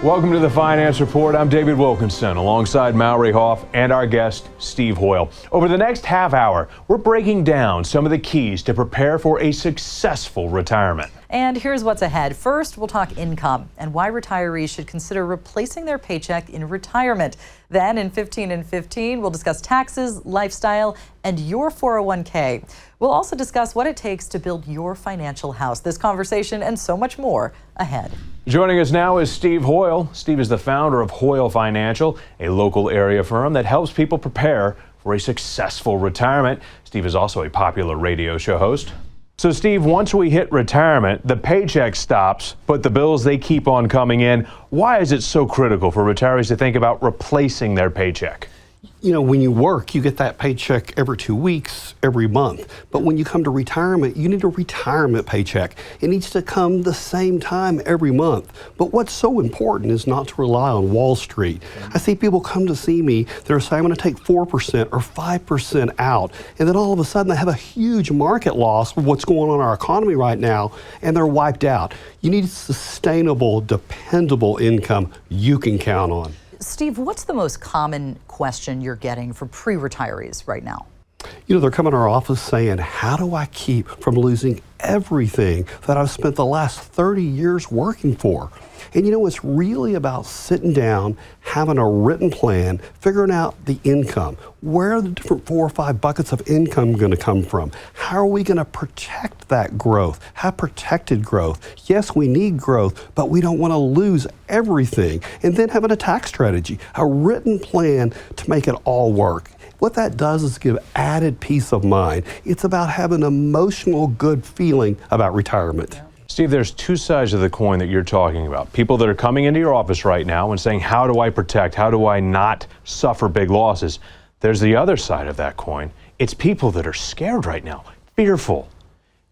Welcome to the Finance Report. I'm David Wilkinson alongside Mallory Hoff and our guest, Steve Hoyl. Over the next half hour, we're breaking down some of the keys to prepare for a successful retirement. And here's what's ahead. First, we'll talk income and why retirees should consider replacing their paycheck in retirement. Then in 15 and 15, we'll discuss taxes, lifestyle, and your 401k. We'll also discuss what it takes to build your financial house. This conversation and so much more ahead. Joining us now is Steve Hoyl. Steve is the founder of Hoyl Financial, a local area firm that helps people prepare for a successful retirement. Steve is also a popular radio show host. So Steve, once we hit retirement, the paycheck stops, but the bills, they keep on coming in. Why is it so critical for retirees to think about replacing their paycheck? You know, when you work, you get that paycheck every 2 weeks, every month. But when you come to retirement, you need a retirement paycheck. It needs to come the same time every month. But what's so important is not to rely on Wall Street. I see people come to see me, they're saying, I'm going to take 4% or 5% out. And then all of a sudden they have a huge market loss of what's going on in our economy right now, and they're wiped out. You need sustainable, dependable income you can count on. Steve, what's the most common question you're getting from pre-retirees right now? You know, they're coming to our office saying, how do I keep from losing everything that I've spent the last 30 years working for? And you know, it's really about sitting down, having a written plan, figuring out the income. Where are the different 4 or 5 buckets of income going to come from? How are we going to protect that growth? Have protected growth. Yes, we need growth, but we don't want to lose everything. And then having a tax strategy, a written plan to make it all work. What that does is give added peace of mind. It's about having an emotional good feeling about retirement. Yeah. Steve, there's two sides of the coin that you're talking about. People that are coming into your office right now and saying, how do I protect? How do I not suffer big losses? There's the other side of that coin. It's people that are scared right now, fearful.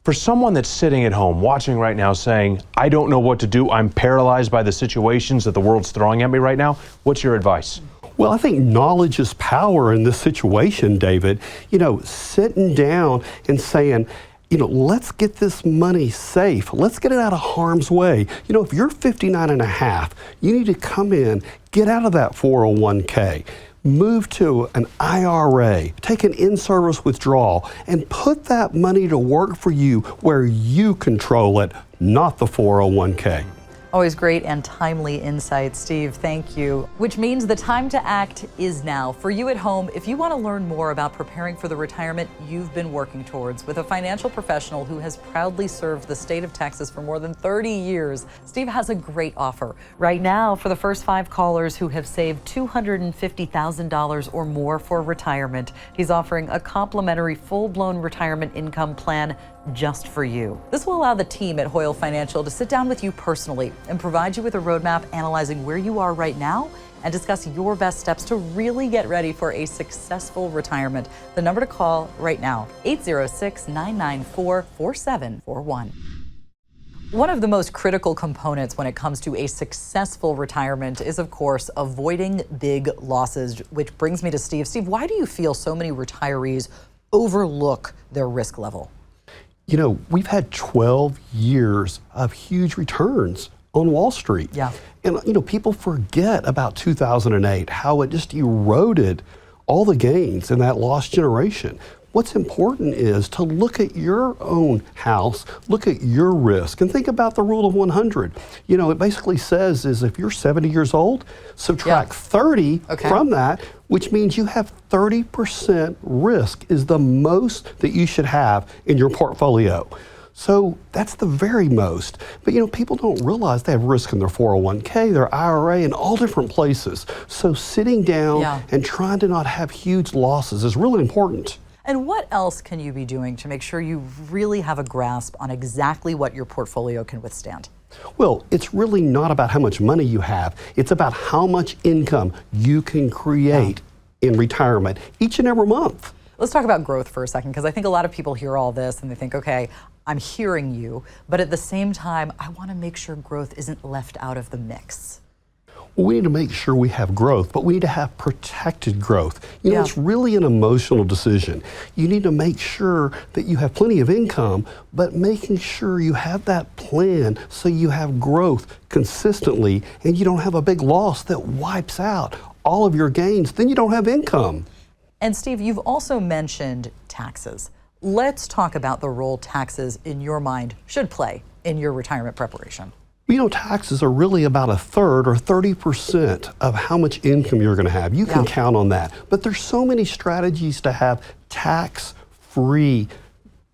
For someone that's sitting at home watching right now saying, I don't know what to do, I'm paralyzed by the situations that the world's throwing at me right now, what's your advice? Well, I think knowledge is power in this situation, David. You know, sitting down and saying, you know, let's get this money safe. Let's get it out of harm's way. You know, if you're 59 and a half, you need to come in, get out of that 401k, move to an IRA, take an in-service withdrawal, and put that money to work for you where you control it, not the 401k. Always great and timely insight, Steve. Thank you. Which means the time to act is now. For you at home, if you want to learn more about preparing for the retirement you've been working towards with a financial professional who has proudly served the state of Texas for more than 30 years, Steve has a great offer. Right now, for the first 5 callers who have saved $250,000 or more for retirement, he's offering a complimentary full-blown retirement income plan just for you. This will allow the team at Hoyl Financial to sit down with you personally and provide you with a roadmap analyzing where you are right now and discuss your best steps to really get ready for a successful retirement. The number to call right now, 806-994-4741. One of the most critical components when it comes to a successful retirement is, of course, avoiding big losses, which brings me to Steve. Steve, why do you feel so many retirees overlook their risk level? You know, we've had 12 years of huge returns on Wall Street. Yeah. And, you know, people forget about 2008, how it just eroded all the gains in that lost generation. What's important is to look at your own house, look at your risk, and think about the rule of 100. You know, it basically says is if you're 70 years old, subtract 30 from that, which means you have 30% risk is the most that you should have in your portfolio. So that's the very most. But, you know, people don't realize they have risk in their 401k, their IRA, in all different places. So sitting down and trying to not have huge losses is really important. And what else can you be doing to make sure you really have a grasp on exactly what your portfolio can withstand? Well, it's really not about how much money you have. It's about how much income you can create in retirement each and every month. Let's talk about growth for a second, because I think a lot of people hear all this and they think, okay, I'm hearing you, but at the same time, I want to make sure growth isn't left out of the mix. Well, we need to make sure we have growth, but we need to have protected growth. You know, it's really an emotional decision. You need to make sure that you have plenty of income, but making sure you have that plan so you have growth consistently and you don't have a big loss that wipes out all of your gains. Then you don't have income. And Steve, you've also mentioned taxes. Let's talk about the role taxes, in your mind, should play in your retirement preparation. You know, taxes are really about a third or 30% of how much income you're going to have. You can count on that. But there's so many strategies to have tax-free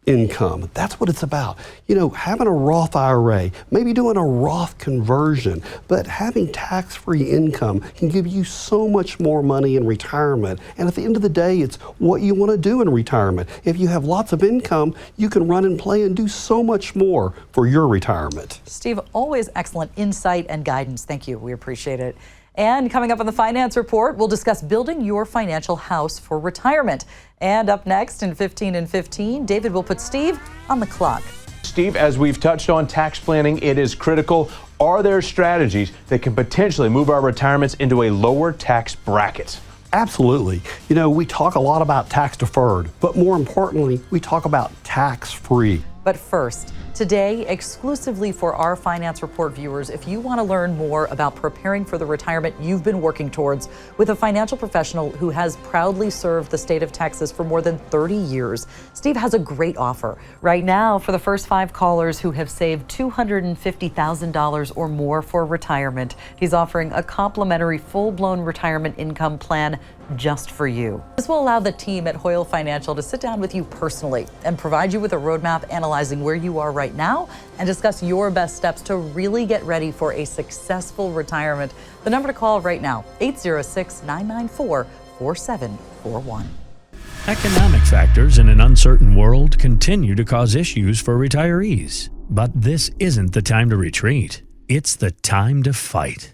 income. That's what it's about. You know, having a Roth IRA, maybe doing a Roth conversion, but having tax-free income can give you so much more money in retirement. And at the end of the day, it's what you want to do in retirement. If you have lots of income, you can run and play and do so much more for your retirement. Steve, always excellent insight and guidance. Thank you. We appreciate it. And coming up on the Finance Report, we'll discuss building your financial house for retirement. And up next in 15 and 15, David will put Steve on the clock. Steve, as we've touched on tax planning, it is critical. Are there strategies that can potentially move our retirements into a lower tax bracket? Absolutely. You know, we talk a lot about tax deferred, but more importantly, we talk about tax free. But first, today, exclusively for our Finance Report viewers, if you want to learn more about preparing for the retirement you've been working towards with a financial professional who has proudly served the state of Texas for more than 30 years, Steve has a great offer. Right now, for the first 5 callers who have saved $250,000 or more for retirement, he's offering a complimentary full-blown retirement income plan just for you. This will allow the team at Hoyl Financial to sit down with you personally and provide you with a roadmap analyzing where you are right now and discuss your best steps to really get ready for a successful retirement. The number to call right now, 806-994-4741. Economic factors in an uncertain world continue to cause issues for retirees. But this isn't the time to retreat. It's the time to fight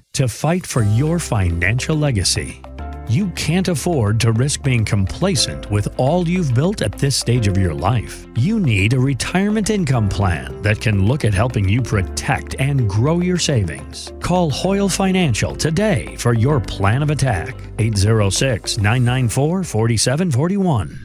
for your financial legacy. You can't afford to risk being complacent with all you've built at this stage of your life. You need a retirement income plan that can look at helping you protect and grow your savings. Call Hoyl Financial today for your plan of attack. 806-994-4741.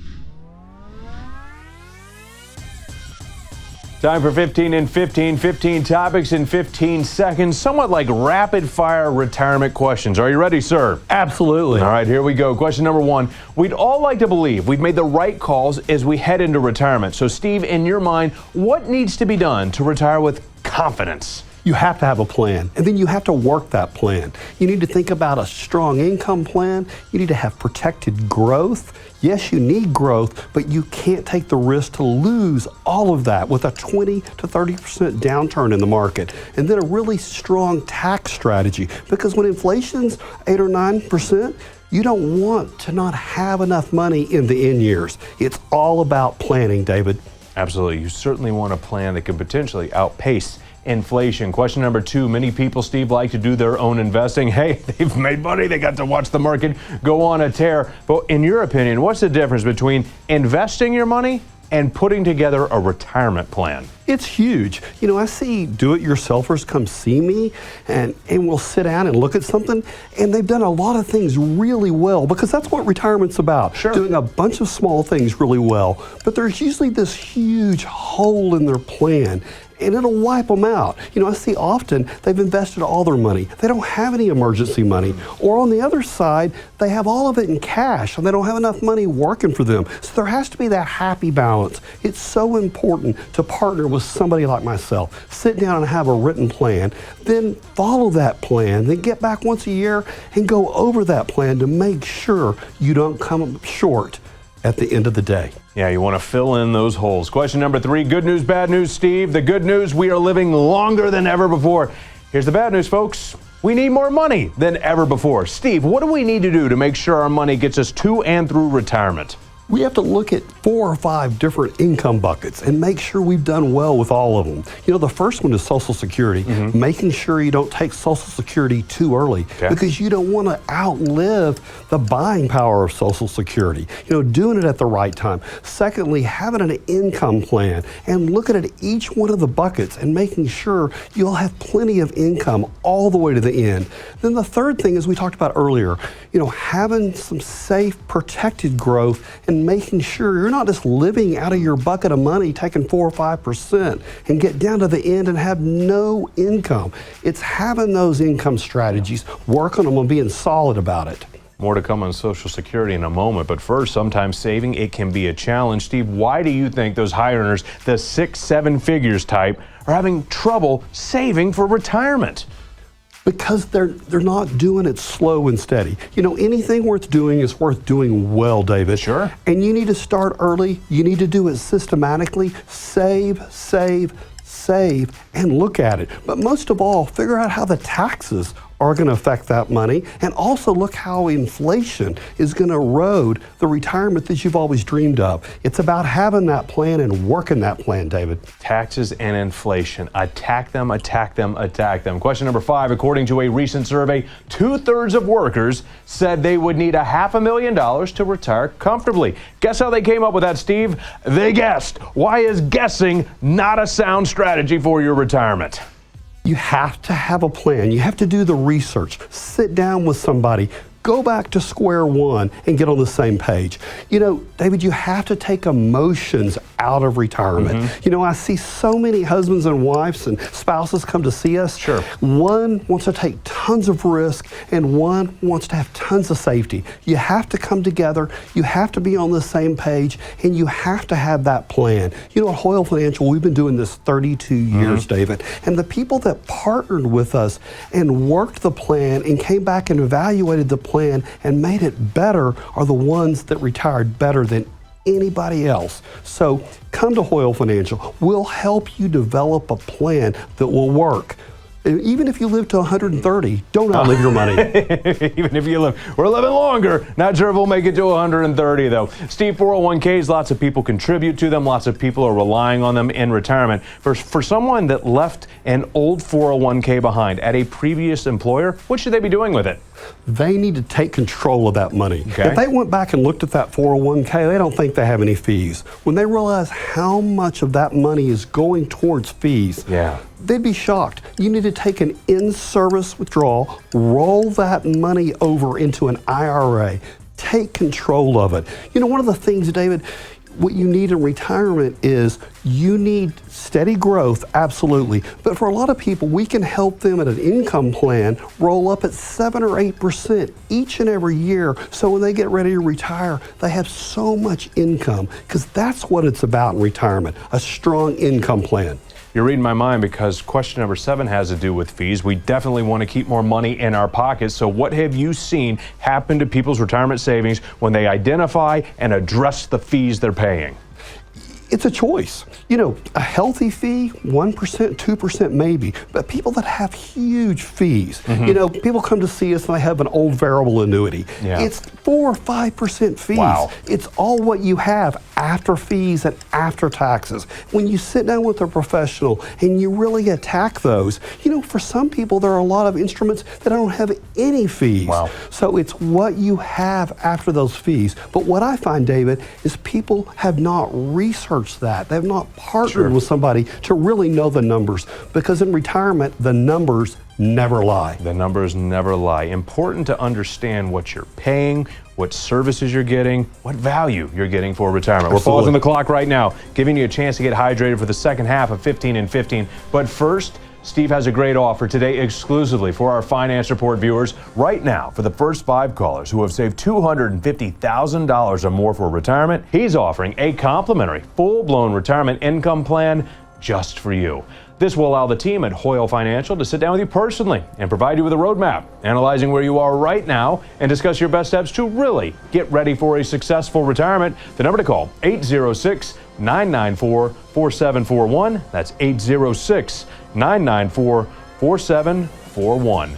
Time for 15 and 15, 15 topics in 15 seconds, somewhat like rapid fire retirement questions. Are you ready, sir? Absolutely. All right, here we go. Question number 1. We'd all like to believe we've made the right calls as we head into retirement. So, Steve, in your mind, what needs to be done to retire with confidence? You have to have a plan, and then you have to work that plan. You need to think about a strong income plan. You need to have protected growth. Yes, you need growth, but you can't take the risk to lose all of that with a 20 to 30% downturn in the market. And then a really strong tax strategy, because when inflation's 8 or 9%, you don't want to not have enough money in the end years. It's all about planning, David. Absolutely. You certainly want a plan that can potentially outpace inflation. Question number 2. Many people, Steve, like to do their own investing. Hey, they've made money. They got to watch the market go on a tear. But in your opinion, what's the difference between investing your money and putting together a retirement plan? It's huge. You know, I see do-it-yourselfers come see me and we'll sit down and look at something, and they've done a lot of things really well, because that's what retirement's about. Sure. Doing a bunch of small things really well. But there's usually this huge hole in their plan, and it'll wipe them out. You know, I see often they've invested all their money. They don't have any emergency money. Or on the other side, they have all of it in cash and they don't have enough money working for them. So there has to be that happy balance. It's so important to partner with somebody like myself. Sit down and have a written plan, then follow that plan, then get back once a year and go over that plan to make sure you don't come up short at the end of the day. Yeah, you want to fill in those holes. Question number 3, good news, bad news, Steve. The good news, we are living longer than ever before. Here's the bad news, folks. We need more money than ever before. Steve, what do we need to do to make sure our money gets us to and through retirement? We have to look at 4 or 5 different income buckets and make sure we've done well with all of them. You know, the first one is Social Security, making sure you don't take Social Security too early because you don't want to outlive the buying power of Social Security. You know, doing it at the right time. Secondly, having an income plan and looking at each one of the buckets and making sure you'll have plenty of income all the way to the end. Then the third thing, as we talked about earlier, you know, having some safe, protected growth and making sure you're not just living out of your bucket of money, taking 4 or 5% and get down to the end and have no income. It's having those income strategies, working on them and being solid about it. More to come on Social Security in a moment, but first, sometimes saving, it can be a challenge. Steve, why do you think those high earners, the 6-7 figures type, are having trouble saving for retirement? Because they're not doing it slow and steady. You know, anything worth doing is worth doing well, David. Sure. And you need to start early. You need to do it systematically. Save, save, save, and look at it. But most of all, figure out how the taxes are going to affect that money, and also look how inflation is going to erode the retirement that you've always dreamed of. It's about having that plan and working that plan, David. Taxes and inflation. Attack them, attack them, attack them. Question number 5, according to a recent survey, 2/3 of workers said they would need $500,000 to retire comfortably. Guess how they came up with that, Steve? They guessed. Why is guessing not a sound strategy for your retirement? You have to have a plan. You have to do the research. Sit down with somebody. Go back to square one and get on the same page. You know, David, you have to take emotions out of retirement. You know, I see so many husbands and wives and spouses come to see us. Sure. One wants to take tons of risk and one wants to have tons of safety. You have to come together. You have to be on the same page and you have to have that plan. You know, at Hoyl Financial, we've been doing this 32 years, David. And the people that partnered with us and worked the plan and came back and evaluated the plan and made it better are the ones that retired better than anybody else. So come to Hoyl Financial. We'll help you develop a plan that will work. Even if you live to 130, don't outlive your money. Even if you live, we're living longer. Not sure if we'll make it to 130 though. Steve, 401ks, lots of people contribute to them. Lots of people are relying on them in retirement. For someone that left an old 401k behind at a previous employer, what should they be doing with it? They need to take control of that money. Okay. If they went back and looked at that 401k, they don't think they have any fees. When they realize how much of that money is going towards fees, they'd be shocked. You need to take an in-service withdrawal, roll that money over into an IRA, take control of it. You know, one of the things, David, what you need in retirement is you need steady growth, absolutely. But for a lot of people, we can help them at an income plan roll up at 7 or 8% each and every year. So when they get ready to retire, they have so much income because that's what it's about in retirement, a strong income plan. You're reading my mind because question number 7 has to do with fees. We definitely want to keep more money in our pockets. So what have you seen happen to people's retirement savings when they identify and address the fees they're paying? It's a choice. You know, a healthy fee, 1%, 2% maybe, but people that have huge fees, you know, people come to see us and they have an old variable annuity. It's 4 or 5% fees. Wow. It's all what you have after fees and after taxes. When you sit down with a professional and you really attack those, you know, for some people there are a lot of instruments that don't have any fees. Wow. So it's what you have after those fees. But what I find, David, is people have not researched that. They've not partnered with somebody to really know the numbers, because in retirement, the numbers never lie. The numbers never lie. Important to understand what you're paying, what services you're getting, what value you're getting for retirement. Absolutely. We're pausing the clock right now, giving you a chance to get hydrated for the second half of 15 and 15. But first, Steve has a great offer today exclusively for our Finance Report viewers. Right now, for the first 5 callers who have saved $250,000 or more for retirement, he's offering a complimentary full-blown retirement income plan just for you. This will allow the team at Hoyl Financial to sit down with you personally and provide you with a roadmap, analyzing where you are right now and discuss your best steps to really get ready for a successful retirement. The number to call, 806-994-4741. That's 806-994-4741.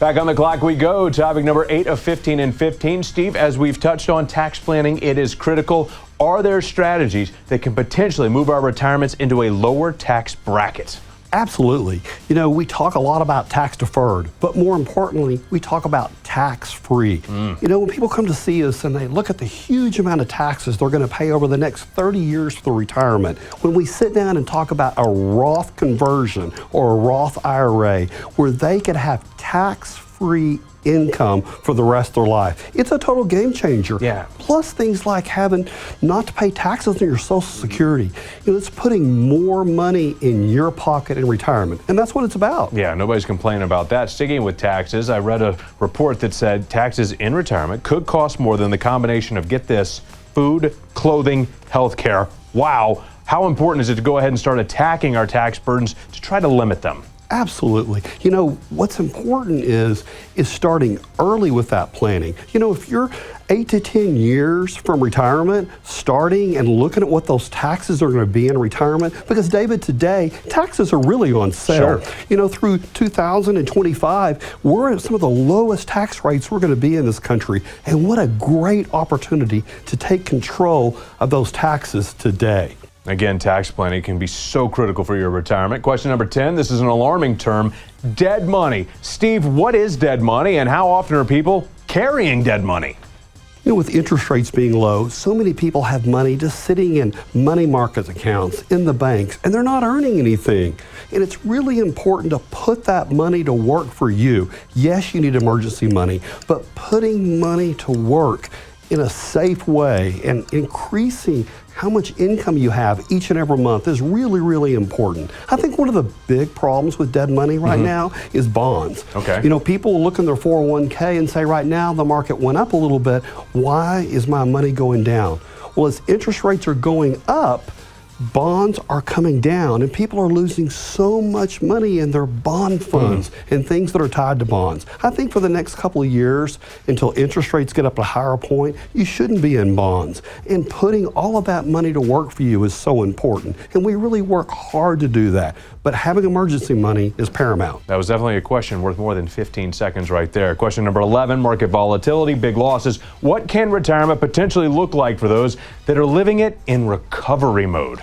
Back on the clock we go. Topic number 8 of 15 and 15. Steve, as we've touched on tax planning, it is critical. Are there strategies that can potentially move our retirements into a lower tax bracket? Absolutely. You know, we talk a lot about tax deferred, but more importantly, we talk about tax free. You know, when people come to see us and they look at the huge amount of taxes they're going to pay over the next 30 years for retirement, when we sit down and talk about a Roth conversion or a Roth IRA where they could have tax free income for the rest of their life, it's a total game changer. Yeah. Plus things like having not to pay taxes on your Social Security. You know, it's putting more money in your pocket in retirement, and that's what it's about. Yeah, nobody's complaining about that. Sticking with taxes, I read a report that said taxes in retirement could cost more than the combination of, get this, food, clothing, health care. Wow. How important is it to go ahead and start attacking our tax burdens to try to limit them? Absolutely. You know, what's important is starting early with that planning. You know, if you're 8 to 10 years from retirement, starting and looking at what those taxes are going to be in retirement, because David, today, taxes are really on sale. Sure. You know, through 2025, we're at some of the lowest tax rates we're going to be in this country. And what a great opportunity to take control of those taxes today. Again, tax planning can be so critical for your retirement. Question number 10, this is an alarming term, dead money. Steve, what is dead money and how often are people carrying dead money? You know, with interest rates being low, so many people have money just sitting in money market accounts in the banks, and they're not earning anything. And it's really important to put that money to work for you. Yes, you need emergency money, but putting money to work in a safe way and increasing how much income you have each and every month is really, really important. I think one of the big problems with dead money right now is bonds. Okay. You know, people will look in their 401k and say, right now the market went up a little bit. Why is my money going down? Well, as interest rates are going up, bonds are coming down and people are losing so much money in their bond funds and things that are tied to bonds. I think for the next couple of years, until interest rates get up to a higher point, you shouldn't be in bonds. And putting all of that money to work for you is so important. And we really work hard to do that. But having emergency money is paramount. That was definitely a question worth more than 15 seconds right there. Question number 11, market volatility, big losses. What can retirement potentially look like for those that are living it in recovery mode?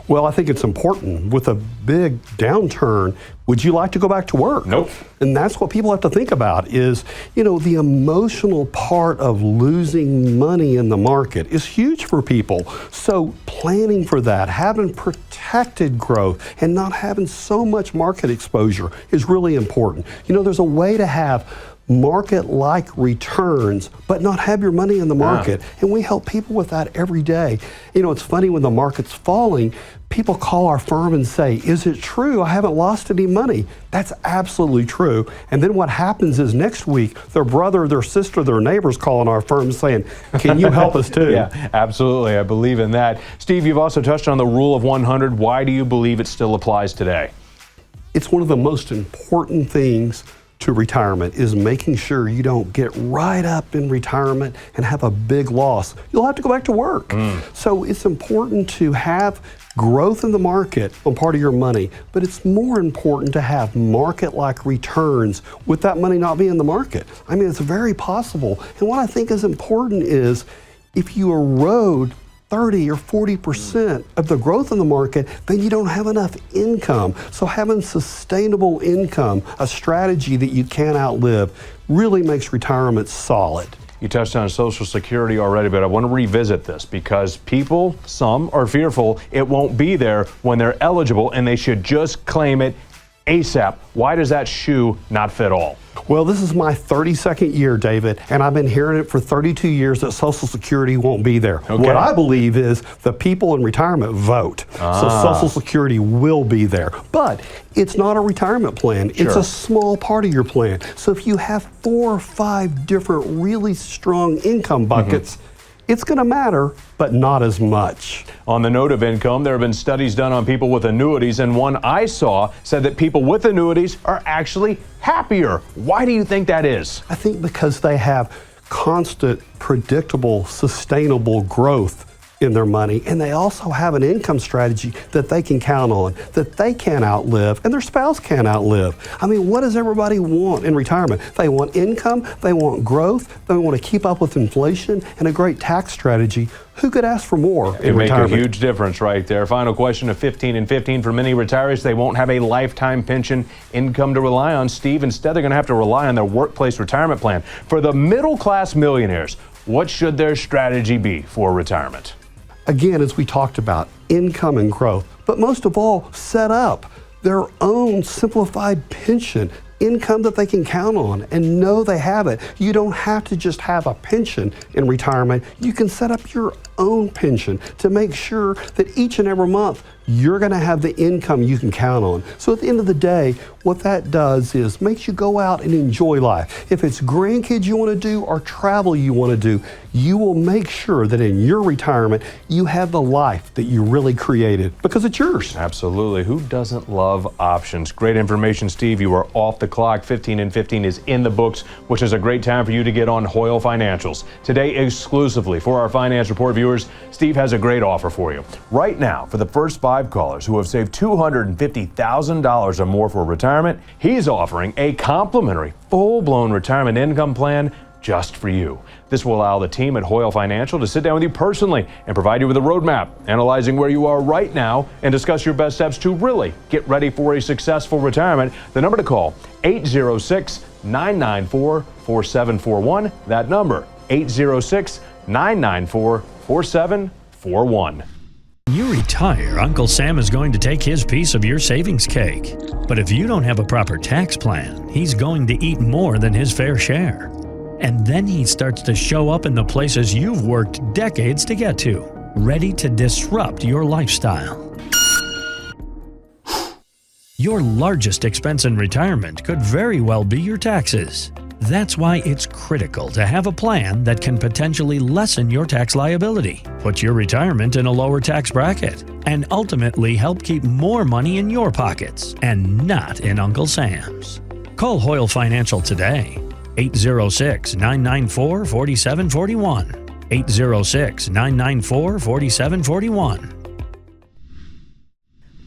Well, I think it's important. With a big downturn, would you like to go back to work? Nope. And that's what people have to think about is, you know, the emotional part of losing money in the market is huge for people. So planning for that, having protected growth and not having so much market exposure is really important. You know, there's a way to have market-like returns, but not have your money in the market. And we help people with that every day. You know, it's funny when the market's falling, people call our firm and say, is it true I haven't lost any money? That's absolutely true. And then what happens is next week, their brother, their sister, their neighbor's calling our firm saying, can you help us too? Yeah, absolutely. I believe in that. Steve, you've also touched on the rule of 100. Why do you believe it still applies today? It's one of the most important things to retirement is making sure you don't get right up in retirement and have a big loss. You'll have to go back to work. So it's important to have growth in the market on part of your money, but it's more important to have market-like returns with that money not being in the market. I mean, it's very possible. And what I think is important is if you erode 30 or 40% of the growth in the market, then you don't have enough income. So having sustainable income, a strategy that you can't outlive, really makes retirement solid. You touched on Social Security already, but I want to revisit this because people, some are fearful it won't be there when they're eligible and they should just claim it ASAP. Why does that shoe not fit all? Well, this is my 32nd year, David, and I've been hearing it for 32 years that Social Security won't be there. Okay. What I believe is the people in retirement vote, so Social Security will be there. But it's not a retirement plan. It's Sure. a small part of your plan. So if you have 4 or 5 different really strong income buckets, it's going to matter, but not as much. On the note of income, there have been studies done on people with annuities, and one I saw said that people with annuities are actually happier. Why do you think that is? I think because they have constant, predictable, sustainable growth in their money, and they also have an income strategy that they can count on, that they can't outlive, and their spouse can't outlive. I mean, what does everybody want in retirement? They want income, they want growth, they want to keep up with inflation, and a great tax strategy. Who could ask for more in retirement? Make a huge difference right there. Final question of 15 and 15 for many retirees. They won't have a lifetime pension income to rely on, Steve. Instead, they're going to have to rely on their workplace retirement plan. For the middle class millionaires, what should their strategy be for retirement? Again, as we talked about, income and growth, but most of all, set up their own simplified pension, income that they can count on and know they have it. You don't have to just have a pension in retirement. You can set up your own pension to make sure that each and every month you're going to have the income you can count on. So at the end of the day, what that does is makes you go out and enjoy life. If it's grandkids you want to do or travel you want to do, you will make sure that in your retirement you have the life that you really created because it's yours. Absolutely. Who doesn't love options? Great information, Steve. You are off the clock. 15 and 15 is in the books, which is a great time for you to get on Hoyl Financials. Today, exclusively for our Finance Report viewers, Steve has a great offer for you. Right now, for the first 5 callers who have saved $250,000 or more for retirement, he's offering a complimentary full-blown retirement income plan just for you. This will allow the team at Hoyl Financial to sit down with you personally and provide you with a roadmap, analyzing where you are right now and discuss your best steps to really get ready for a successful retirement. The number to call, 806-994-4741. That number, 806-994-4741. You retire, Uncle Sam is going to take his piece of your savings cake. But if you don't have a proper tax plan, he's going to eat more than his fair share. And then he starts to show up in the places you've worked decades to get to, ready to disrupt your lifestyle. Your largest expense in retirement could very well be your taxes. That's why it's critical to have a plan that can potentially lessen your tax liability, put your retirement in a lower tax bracket, and ultimately help keep more money in your pockets and not in Uncle Sam's. Call Hoyl Financial today. 806-994-4741. 806-994-4741.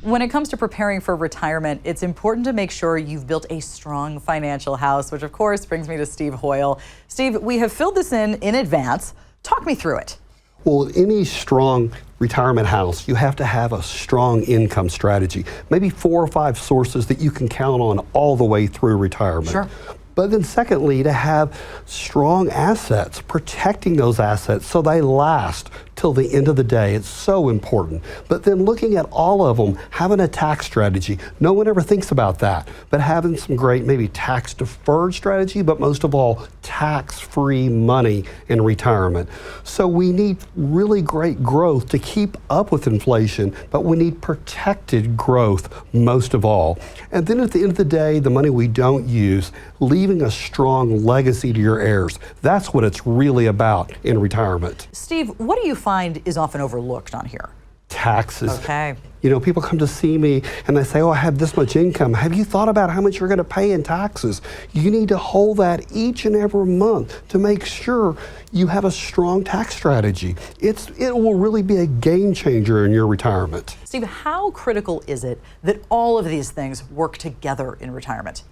When it comes to preparing for retirement, it's important to make sure you've built a strong financial house, which of course brings me to Steve Hoyl. Steve, we have filled this in advance. Talk me through it. Well, any strong retirement house, you have to have a strong income strategy. Maybe 4 or 5 sources that you can count on all the way through retirement. Sure. But then secondly, to have strong assets, protecting those assets so they last till the end of the day. It's so important. But then looking at all of them, having a tax strategy. No one ever thinks about that, but having some great maybe tax deferred strategy, but most of all, tax-free money in retirement. So we need really great growth to keep up with inflation, but we need protected growth most of all. And then at the end of the day, the money we don't use, leaving a strong legacy to your heirs. That's what it's really about in retirement. Steve, what do you find is often overlooked on here? Taxes. Okay. You know, people come to see me and they say, oh, I have this much income. Have you thought about how much you're going to pay in taxes? You need to hold that each and every month to make sure you have a strong tax strategy. It will really be a game changer in your retirement. Steve, how critical is it that all of these things work together in retirement?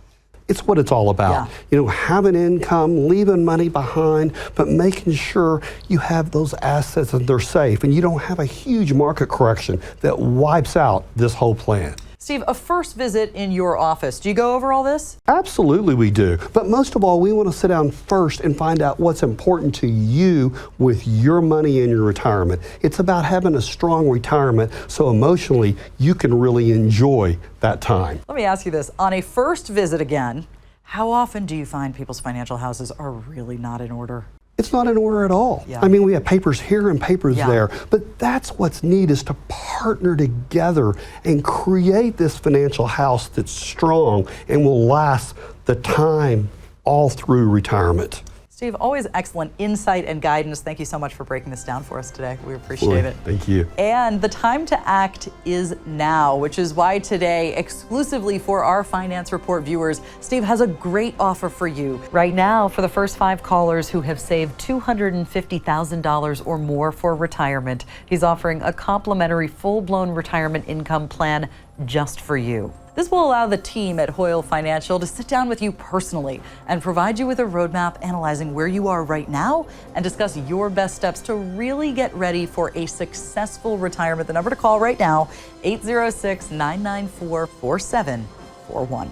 It's what it's all about. Yeah. You know, having income, leaving money behind, but making sure you have those assets and they're safe and you don't have a huge market correction that wipes out this whole plan. Steve, a first visit in your office, do you go over all this? Absolutely we do. But most of all, we want to sit down first and find out what's important to you with your money in your retirement. It's about having a strong retirement so emotionally you can really enjoy that time. Let me ask you this. On a first visit again, how often do you find people's financial houses are really not in order? It's not in order at all. Yeah. I mean, we have papers here and papers Yeah. there, but that's what's neat is to partner together and create this financial house that's strong and will last the time all through retirement. Steve, always excellent insight and guidance. Thank you so much for breaking this down for us today. We appreciate it. Thank you. And the time to act is now, which is why today, exclusively for our Finance Report viewers, Steve has a great offer for you. Right now, for the first 5 callers who have saved $250,000 or more for retirement, he's offering a complimentary full-blown retirement income plan just for you. This will allow the team at Hoyl Financial to sit down with you personally and provide you with a roadmap analyzing where you are right now and discuss your best steps to really get ready for a successful retirement. The number to call right now, 806-994-4741.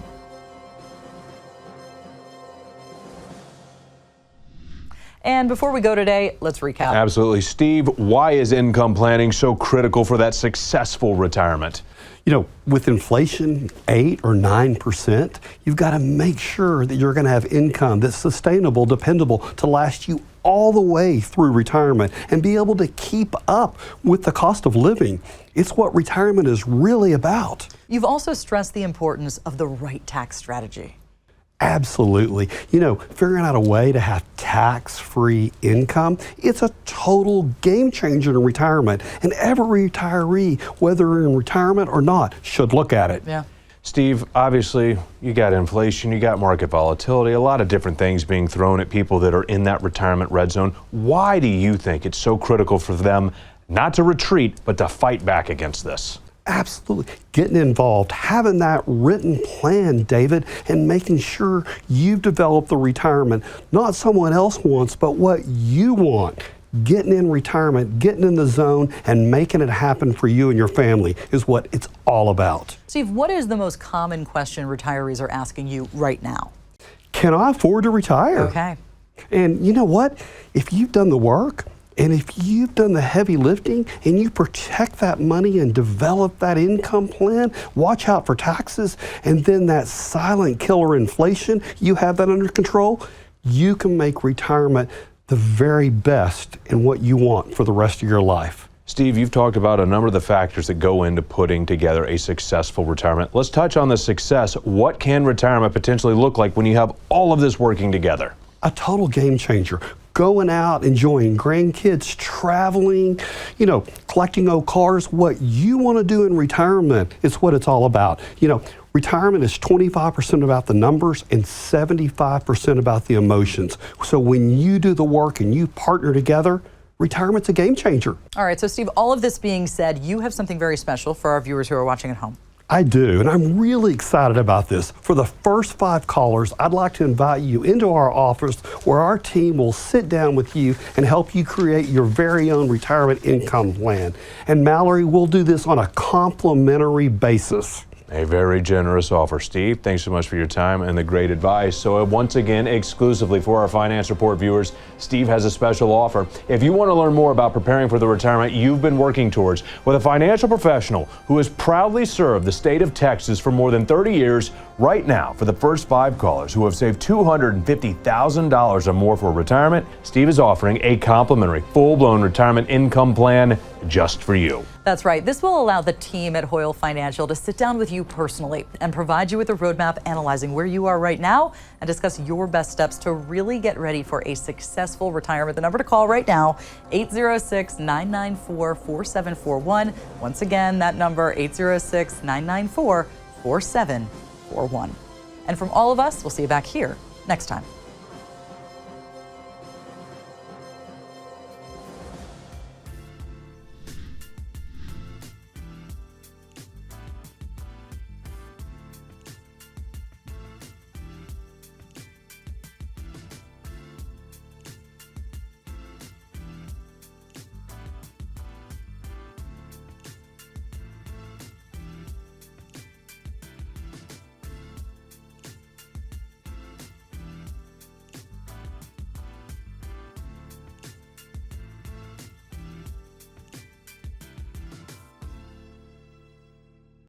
And before we go today, let's recap. Absolutely. Steve, why is income planning so critical for that successful retirement? You know, with inflation 8 or 9%, you've got to make sure that you're going to have income that's sustainable, dependable, to last you all the way through retirement and be able to keep up with the cost of living. It's what retirement is really about. You've also stressed the importance of the right tax strategy. Absolutely. You know, figuring out a way to have tax-free income, it's a total game changer in retirement. And every retiree, whether in retirement or not, should look at it. Yeah. Steve, obviously, you got inflation, you got market volatility, a lot of different things being thrown at people that are in that retirement red zone. Why do you think it's so critical for them not to retreat, but to fight back against this? Absolutely. Getting involved, having that written plan, David, and making sure you've developed the retirement, not someone else wants, but what you want. Getting in retirement, getting in the zone, and making it happen for you and your family is what it's all about. Steve, what is the most common question retirees are asking you right now? Can I afford to retire? Okay. And you know what? If you've done the work, and if you've done the heavy lifting and you protect that money and develop that income plan, watch out for taxes, and then that silent killer inflation, you have that under control, you can make retirement the very best in what you want for the rest of your life. Steve, you've talked about a number of the factors that go into putting together a successful retirement. Let's touch on the success. What can retirement potentially look like when you have all of this working together? A total game changer. Going out, enjoying grandkids, traveling, you know, collecting old cars. What you want to do in retirement is what it's all about. You know, retirement is 25% about the numbers and 75% about the emotions. So when you do the work and you partner together, retirement's a game changer. All right, so Steve, all of this being said, you have something very special for our viewers who are watching at home. I do, and I'm really excited about this. For the first 5 callers, I'd like to invite you into our office where our team will sit down with you and help you create your very own retirement income plan. And Mallory, we'll do this on a complimentary basis. A very generous offer, Steve. Thanks so much for your time and the great advice. So once again, exclusively for our Finance Report viewers, Steve has a special offer. If you want to learn more about preparing for the retirement you've been working towards with a financial professional who has proudly served the state of Texas for more than 30 years, right now, for the first 5 callers who have saved $250,000 or more for retirement, Steve is offering a complimentary full-blown retirement income plan just for you. That's right. This will allow the team at Hoyl Financial to sit down with you personally and provide you with a roadmap analyzing where you are right now and discuss your best steps to really get ready for a successful retirement. The number to call right now, 806-994-4741. Once again, that number, 806-994-4741. And from all of us, we'll see you back here next time.